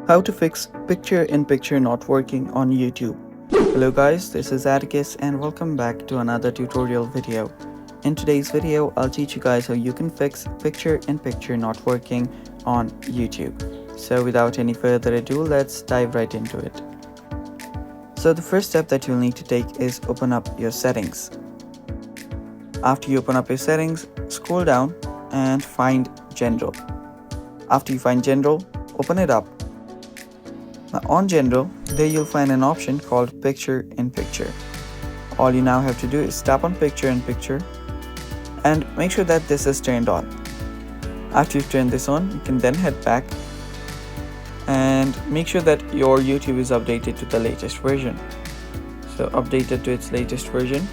How to fix picture-in-picture not working on YouTube. Hello guys, this is Atticus and welcome back to another tutorial video. In today's video, I'll teach you guys how you can fix picture-in-picture not working on YouTube. So without any further ado, let's dive right into it. So the first step that you'll need to take is open up your settings. After you open up your settings, scroll down and find General. After you find General, open it up. Now on General, there you'll find an option called Picture-in-Picture. All you now have to do is tap on Picture-in-Picture and make sure that this is turned on. After you've turned this on, you can then head back and make sure that your YouTube is updated to the latest version. So update it to its latest version.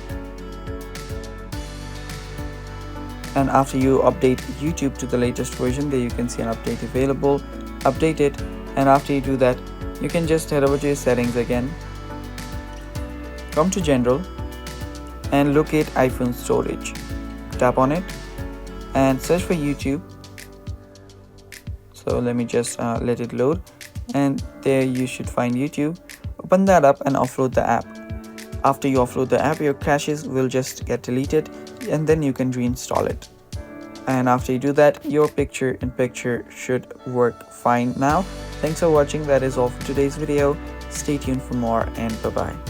And after you update YouTube to the latest version, there you can see an update available. Update it, and after you do that, you can just head over to your settings again, come to General and locate iPhone storage. Tap on it and search for YouTube. So let me just let it load, and there you should find YouTube. Open that up and offload the app. After you offload the app, your caches will just get deleted and then you can reinstall it. And after you do that, your picture-in-picture should work fine now. Thanks for watching. That is all for today's video. Stay tuned for more, and bye bye.